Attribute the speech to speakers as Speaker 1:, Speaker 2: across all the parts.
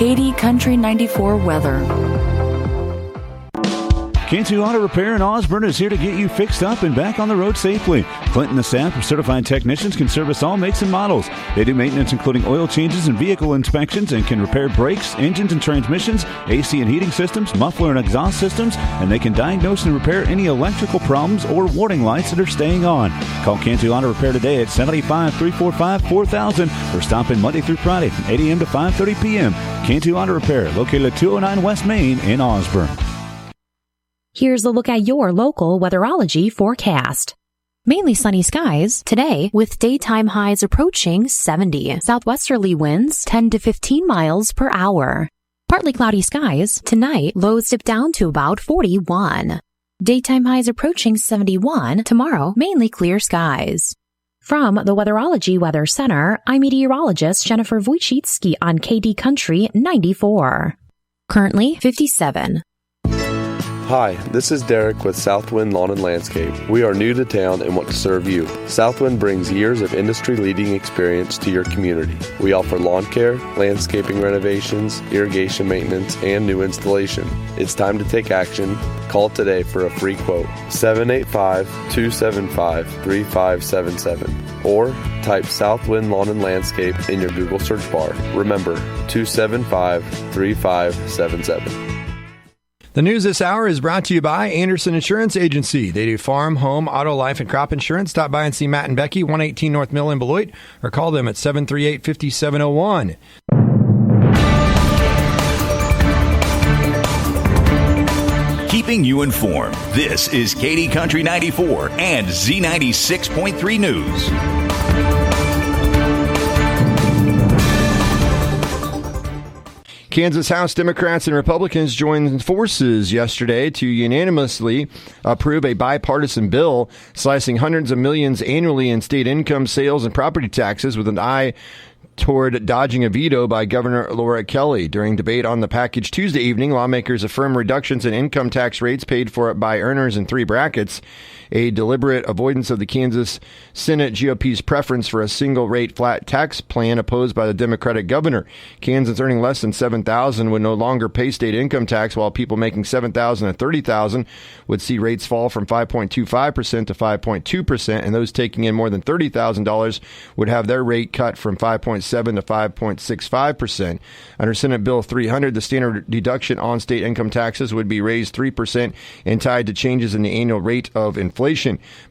Speaker 1: KD Country 94 weather.
Speaker 2: Cantu Auto Repair in Osborne is here to get you fixed up and back on the road safely. Clinton, the staff of certified technicians, can service all makes and models. They do maintenance including oil changes and vehicle inspections and can repair brakes, engines and transmissions, AC and heating systems, muffler and exhaust systems, and they can diagnose and repair any electrical problems or warning lights that are staying on. Call Cantu Auto Repair today at 785-345-4000 or stop in Monday through Friday from 8 a.m. to 5:30 p.m. Cantu Auto Repair, located at 209 West Main in Osborne.
Speaker 3: Here's a look at your local weatherology forecast. Mainly sunny skies today with daytime highs approaching 70. Southwesterly winds 10 to 15 miles per hour. Partly cloudy skies tonight, lows dip down to about 41. Daytime highs approaching 71. Tomorrow, mainly clear skies. From the Weatherology Weather Center, I'm meteorologist Jennifer Wojcicki on KD Country 94. Currently 57.
Speaker 4: Hi, this is Derek with Southwind Lawn and Landscape. We are new to town and want to serve you. Southwind brings years of industry-leading experience to your community. We offer lawn care, landscaping renovations, irrigation maintenance, and new installation. It's time to take action. Call today for a free quote, 785-275-3577, or type Southwind Lawn and Landscape in your Google search bar. Remember, 275-3577.
Speaker 5: The news this hour is brought to you by Anderson Insurance Agency. They do farm, home, auto, life, and crop insurance. Stop by and see Matt and Becky, 118 North Mill in Beloit, or call them at 738-5701.
Speaker 6: Keeping you informed, this is KD Country 94 and Z96.3 News.
Speaker 5: Kansas House Democrats and Republicans joined forces yesterday to unanimously approve a bipartisan bill slicing hundreds of millions annually in state income, sales, and property taxes with an eye toward dodging a veto by Governor Laura Kelly. During debate on the package Tuesday evening, lawmakers affirmed reductions in income tax rates paid for by earners in three brackets, a deliberate avoidance of the Kansas Senate GOP's preference for a single-rate flat tax plan opposed by the Democratic governor. Kansans earning less than $7,000 would no longer pay state income tax, while people making $7,000 and $30,000 would see rates fall from 5.25% to 5.2%, and those taking in more than $30,000 would have their rate cut from 5.7% to 5.65%. Under Senate Bill 300, the standard deduction on state income taxes would be raised 3% and tied to changes in the annual rate of inflation.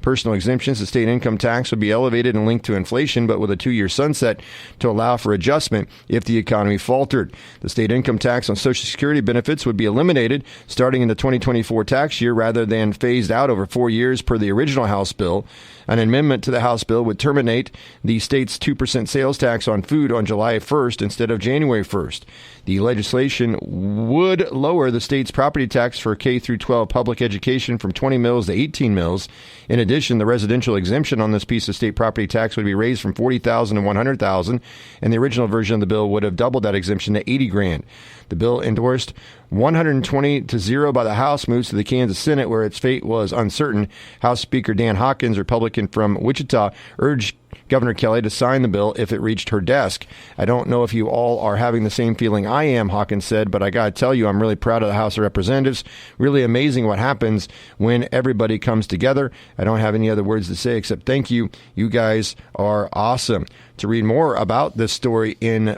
Speaker 5: Personal exemptions to state income tax would be elevated and linked to inflation, but with a 2-year sunset to allow for adjustment if the economy faltered. The state income tax on Social Security benefits would be eliminated starting in the 2024 tax year rather than phased out over 4 years per the original House bill. An amendment to the House bill would terminate the state's 2% sales tax on food on July 1st instead of January 1st. The legislation would lower the state's property tax for K-12 public education from 20 mills to 18 mills. In addition, the residential exemption on this piece of state property tax would be raised from $40,000 to $100,000, and the original version of the bill would have doubled that exemption to $80,000. The bill, endorsed 120-0 by the House, moves to the Kansas Senate, where its fate was uncertain. House Speaker Dan Hawkins, Republican from Wichita, urged Governor Kelly to sign the bill if it reached her desk. I don't know if you all are having the same feeling I am, Hawkins said, but I got to tell you, I'm really proud of the House of Representatives. Really amazing what happens when everybody comes together. I don't have any other words to say except thank you. You guys are awesome. To read more about this story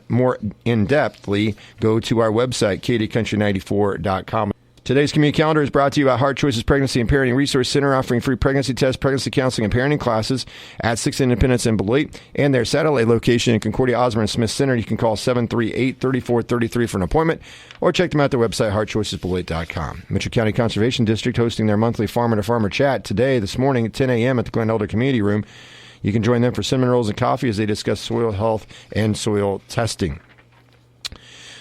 Speaker 5: more in-depthly, go to our website, kdcountry94.com. Today's community calendar is brought to you by Heart Choices Pregnancy and Parenting Resource Center, offering free pregnancy tests, pregnancy counseling, and parenting classes at 6 Independence in Beloit, and their satellite location in Concordia, Osborne, and Smith Center. You can call 738-3433 for an appointment, or check them out at their website, heartchoicesbeloit.com. Mitchell County Conservation District hosting their monthly Farmer to Farmer Chat today, this morning at 10 a.m. at the Glen Elder Community Room. You can join them for cinnamon rolls and coffee as they discuss soil health and soil testing.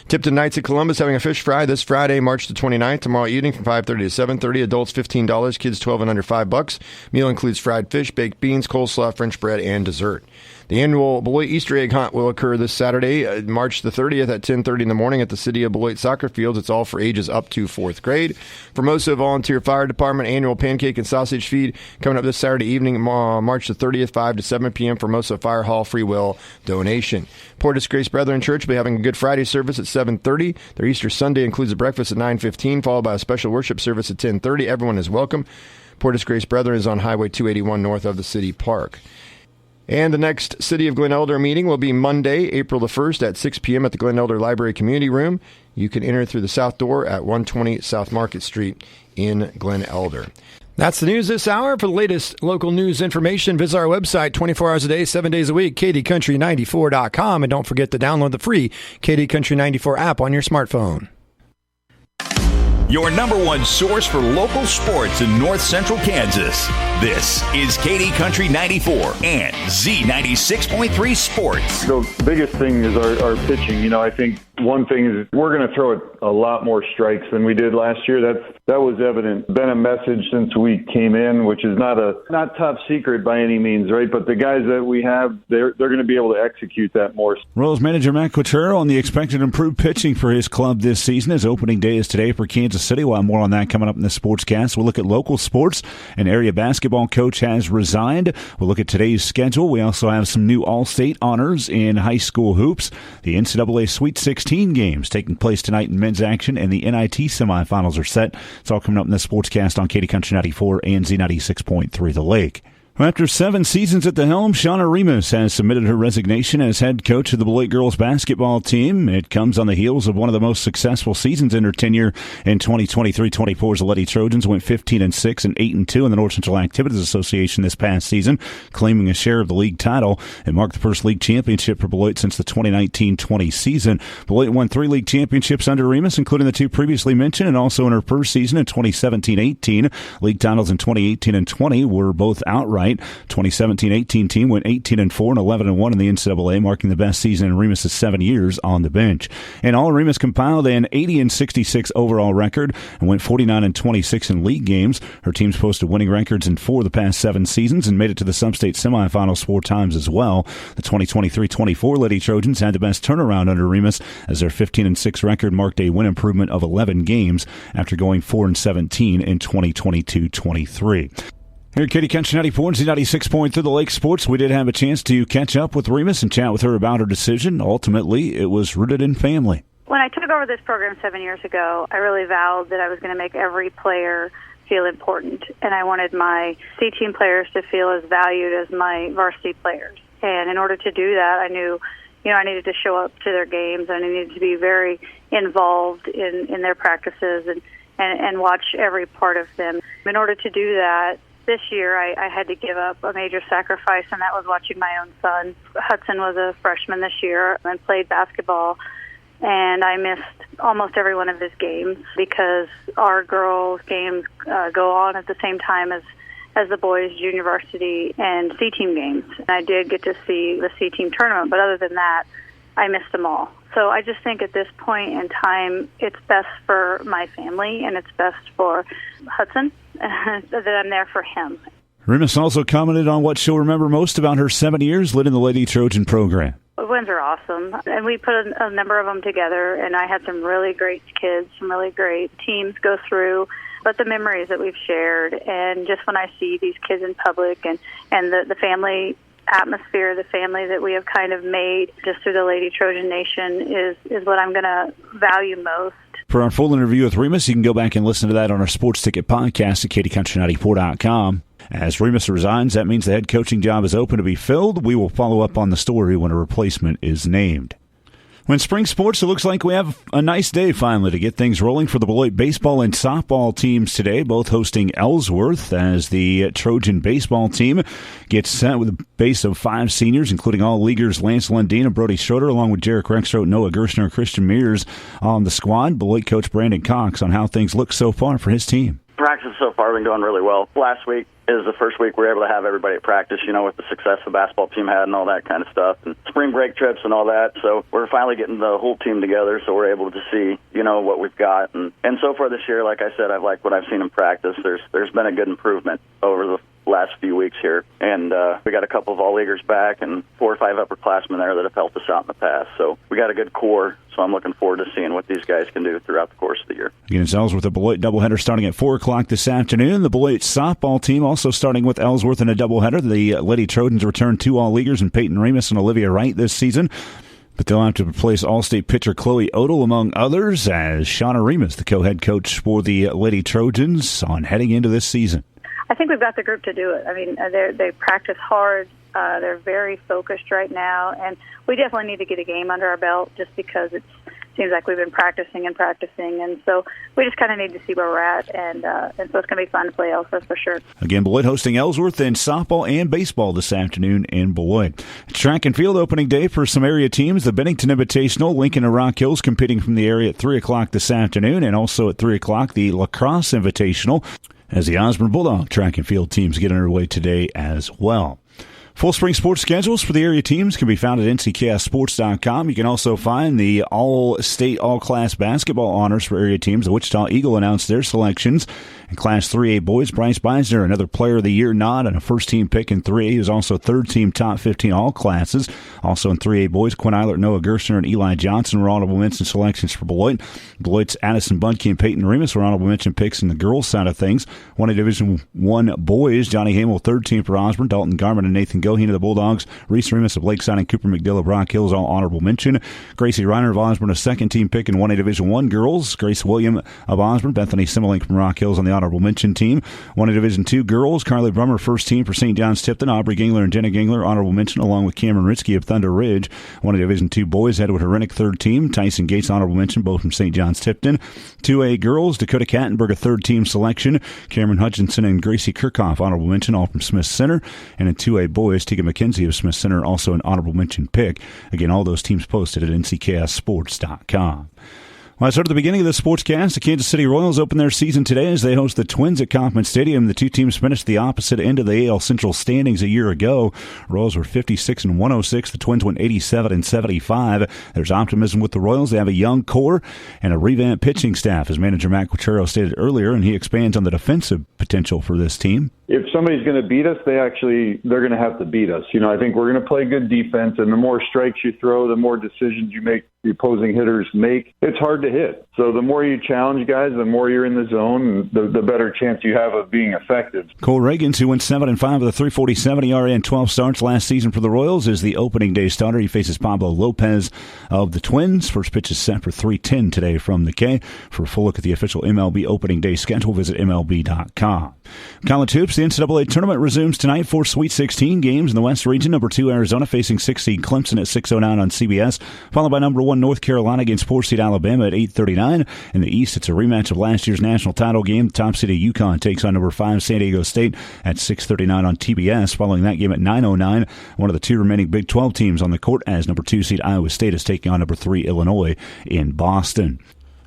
Speaker 5: Tipton Nights at Columbus having a fish fry this Friday, March the 29th, tomorrow evening from 5:30 to 7:30. Adults $15, kids 12 and under $5. Meal includes fried fish, baked beans, coleslaw, French bread, and dessert. The annual Beloit Easter egg hunt will occur this Saturday, March the 30th at 10:30 in the morning at the City of Beloit soccer fields. It's all for ages up to 4th grade. Formosa Volunteer Fire Department annual pancake and sausage feed coming up this Saturday evening, March the 30th, 5 to 7 p.m. Formosa Fire Hall free will donation. Portis Grace Brethren Church will be having a Good Friday service at 7:30. Their Easter Sunday includes a breakfast at 9:15, followed by a special worship service at 10:30. Everyone is welcome. Portis Grace Brethren is on Highway 281 north of the city park. And the next City of Glen Elder meeting will be Monday, April the 1st at 6 p.m. at the Glen Elder Library Community Room. You can enter through the south door at 120 South Market Street in Glen Elder. That's the news this hour. For the latest local news information, visit our website 24 hours a day, 7 days a week, KDCountry94.com. And don't forget to download the free KD Country 94 app on your smartphone.
Speaker 6: Your number one source for local sports in north central Kansas. This is KD Country 94 and Z96.3 Sports.
Speaker 7: The biggest thing is our pitching. I think one thing is we're going to throw a lot more strikes than we did last year. That was evident. Been a message since we came in, which is not top secret by any means, right? But the guys that we have, they're going to be able to execute that more.
Speaker 2: Royals manager Matt Quatrero on the expected improved pitching for his club this season. His opening day is today for Kansas City. We'll have more on that coming up in the Sportscast. We'll look at local sports. An area basketball coach has resigned. We'll look at today's schedule. We also have some new All-State honors in high school hoops. The NCAA Sweet 16 games taking place tonight in men's action, and the NIT semifinals are set. It's all coming up in the Sportscast on KD Country 94 and Z96.3 The Lake. After 7 seasons at the helm, Shauna Remus has submitted her resignation as head coach of the Beloit girls basketball team. It comes on the heels of one of the most successful seasons in her tenure in 2023-24's the Lady Trojans went 15-6 and 8-2 in the North Central Activities Association this past season, claiming a share of the league title. It marked the first league championship for Beloit since the 2019-20 season. Beloit won 3 league championships under Remus, including the 2 previously mentioned, and also in her first season in 2017-18. League titles in 2018 and 20 were both outright. 2017-18 team went 18-4 and 11-1 in the NCAA, marking the best season in Remus' 7 years on the bench. In all, Remus compiled an 80-66 overall record and went 49-26 in league games. Her teams posted winning records in 4 of the past 7 seasons and made it to the sub-state semifinals 4 times as well. The 2023-24 Lady Trojans had the best turnaround under Remus, as their 15-6 record marked a win improvement of 11 games after going 4-17 in 2022-23. Here at KD Country 94 and Z96.3 The Lake Sports, we did have a chance to catch up with Remus and chat with her about her decision. Ultimately, it was rooted in family.
Speaker 8: When I took over this program 7 years ago, I really vowed that I was going to make every player feel important, and I wanted my C-team players to feel as valued as my varsity players. And in order to do that, I knew I needed to show up to their games, and I needed to be very involved in their practices and watch every part of them. In order to do that, this year, I had to give up a major sacrifice, and that was watching my own son. Hudson was a freshman this year and played basketball, and I missed almost every one of his games because our girls' games go on at the same time as the boys' junior varsity and C-team games. And I did get to see the C-team tournament, but other than that, I missed them all. So I just think at this point in time, it's best for my family and it's best for Hudson that I'm there for him.
Speaker 2: Remus also commented on what she'll remember most about her 7 years leading the Lady Trojan program.
Speaker 8: Wins are awesome, and we put a number of them together, and I had some really great kids, some really great teams go through, but the memories that we've shared, and just when I see these kids in public and the family atmosphere, the family that we have kind of made just through the Lady Trojan Nation is what I'm going to value most.
Speaker 2: For our full interview with Remus, you can go back and listen to that on our Sports Ticket podcast at KDCountry94.com. As Remus resigns, that means the head coaching job is open to be filled. We will follow up on the story when a replacement is named. When spring sports, it looks like we have a nice day finally to get things rolling for the Beloit baseball and softball teams today, both hosting Ellsworth as the Trojan baseball team gets set with a base of 5 seniors, including all leaguers Lance Lundeen and Brody Schroeder, along with Jarek Rexroth, Noah Gerstner, and Christian Mears on the squad. Beloit coach Brandon Cox on how things look so far for his team.
Speaker 9: Practice so far been going really well. Last week is the first week we were able to have everybody at practice, with the success the basketball team had and all that kind of stuff, and spring break trips and all that. So we're finally getting the whole team together, so we're able to see, what we've got. And so far this year, like I said, I've liked what I've seen in practice. There's been a good improvement over the last few weeks here. And we got a couple of all-leaguers back and 4 or 5 upperclassmen there that have helped us out in the past. So we got a good core, so I'm looking forward to seeing what these guys can do throughout the course of the year.
Speaker 2: Against Ellsworth, a Beloit doubleheader starting at 4 o'clock this afternoon. The Beloit softball team also starting with Ellsworth in a doubleheader. The Lady Trojans return 2 all-leaguers in Peyton Remus and Olivia Wright this season. But they'll have to replace All-State pitcher Chloe Odell, among others, as Shauna Remus, the co-head coach for the Lady Trojans, on heading into this season.
Speaker 8: I think we've got the group to do it. I mean, they practice hard. They're very focused right now, and we definitely need to get a game under our belt just because it seems like we've been practicing, and so we just kind of need to see where we're at, and so it's going to be fun to play Ellsworth for sure.
Speaker 2: Again, Beloit hosting Ellsworth in softball and baseball this afternoon in Beloit. Track and field opening day for some area teams. The Bennington Invitational, Lincoln and Rock Hills competing from the area at 3 o'clock this afternoon, and also at 3 o'clock the Lacrosse Invitational, as the Osborne Bulldog track and field teams get underway today as well. Full spring sports schedules for the area teams can be found at ncksports.com. You can also find the all-state, all-class basketball honors for area teams. The Wichita Eagle announced their selections. In Class 3A boys, Bryce Beisner, another Player of the Year nod and a first-team pick in 3A. He was also third-team top 15 all classes. Also in 3A boys, Quinn Eilert, Noah Gerstner, and Eli Johnson were honorable mention selections for Beloit. Beloit's Addison Bunke and Peyton Remus were honorable mention picks in the girls' side of things. 1A Division I boys, Johnny Hamel, third-team for Osborne, Dalton Garman and Nathan Goheen of the Bulldogs, Reese Remus of Lakeside and Cooper McDill of Rock Hills, all honorable mention. Gracie Reiner of Osborne, a second-team pick in 1A Division I girls. Grace William of Osborne, Bethany Simmelink from Rock Hills on the honorable mention team. 1A Division II girls, Carly Brummer, first team for St. John's Tipton. Aubrey Gingler and Jenna Gingler, honorable mention, along with Cameron Ritzke of Thunder Ridge. 1A Division II boys, Edward Herenick, third team. Tyson Gates, honorable mention, both from St. John's Tipton. 2A girls, Dakota Kattenberg, a third-team selection. Cameron Hutchinson and Gracie Kirchhoff, honorable mention, all from Smith Center. And in 2A boys, Tegan McKenzie of Smith Center, also an honorable mention pick. Again, all those teams posted at ncksports.com. Well, I started at the beginning of the sportscast. The Kansas City Royals open their season today as they host the Twins at Kauffman Stadium. The two teams finished the opposite end of the AL Central standings a year ago. Royals were 56-106. The Twins went 87-75. There's optimism with the Royals. They have a young core and a revamped pitching staff, as manager Matt Quatrero stated earlier, and he expands on the defensive potential for this team.
Speaker 7: If somebody's going to beat us, they're going to have to beat us. You know, I think we're going to play good defense, and the more strikes you throw, the more decisions you make, the opposing hitters make. It's hard to hit. So the more you challenge guys, the more you're in the zone, the better chance you have of being effective.
Speaker 2: Cole Reagans, who went 7-5 with a .347 ERA and 12 starts last season for the Royals, is the opening day starter. He faces Pablo Lopez of the Twins. First pitch is set for 3:10 today from the K. For a full look at the official MLB opening day schedule, visit MLB.com. College hoops, the NCAA tournament resumes tonight. 4 Sweet 16 games in the West region. Number 2 Arizona facing 6 seed Clemson at 6:09 on CBS, followed by number 1 North Carolina against 4 seed Alabama at 8:39. In the East, it's a rematch of last year's national title game. Top seed UConn takes on number 5 San Diego State at 6:39 on TBS. Following that game at 9:09, one of the 2 remaining Big 12 teams on the court, as number 2 seed Iowa State is taking on number 3 Illinois in Boston.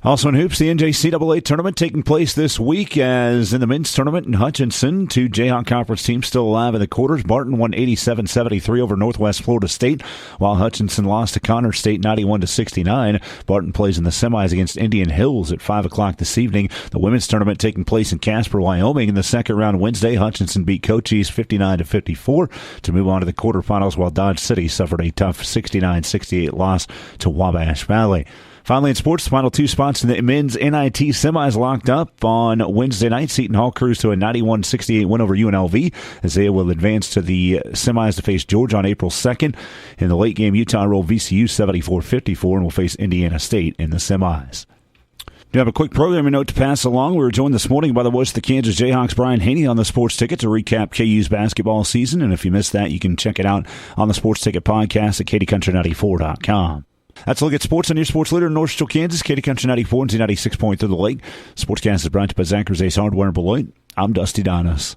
Speaker 2: Also in hoops, the NJCAA tournament taking place this week, as in the men's tournament in Hutchinson, 2 Jayhawk Conference teams still alive in the quarters. Barton won 87-73 over Northwest Florida State, while Hutchinson lost to Connor State 91-69. Barton plays in the semis against Indian Hills at 5 o'clock this evening. The women's tournament taking place in Casper, Wyoming. In the second round Wednesday, Hutchinson beat Cochise 59-54 to move on to the quarterfinals, while Dodge City suffered a tough 69-68 loss to Wabash Valley. Finally, in sports, the final 2 spots in the men's NIT semis locked up on Wednesday night. Seton Hall cruised to a 91-68 win over UNLV, as they will advance to the semis to face Georgia on April 2nd. In the late game, Utah rolled VCU 74-54 and will face Indiana State in the semis. Do have a quick programming note to pass along. We were joined this morning by the voice of the Kansas Jayhawks, Brian Haney, on the Sports Ticket to recap KU's basketball season. And if you missed that, you can check it out on the Sports Ticket podcast at KDCountry94.com. That's a look at sports on your sports leader in North Central Kansas, KD Country 94 and Z96.3 The Lake. Sportscast is brought to you by Zachary Ace Hardware in Beloit. I'm Dusty Donis.